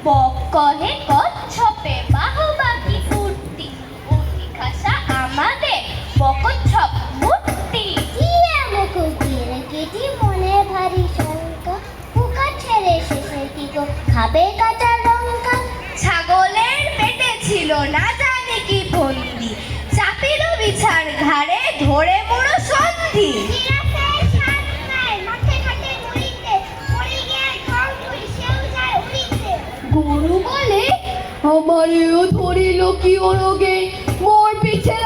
বক কহে কচ্ছপে বাহুবাকি ফুর্তি, অতি খাসা আমাদের বকচ্ছপ মূর্তি। কেটি মনে ভারী শঙ্কা, পোকা ছেড়ে শেষে কি গো খাবে কাঁচা লঙ্কা। ছাগলের পেটে ছিল না জানি কি ফন্দি, চাপিল বিছার ঘাড়ে ধরে মুড়ো সন্ধি। গরু বলে আমারেও ধরিল কি ওরগে, মোর পিছে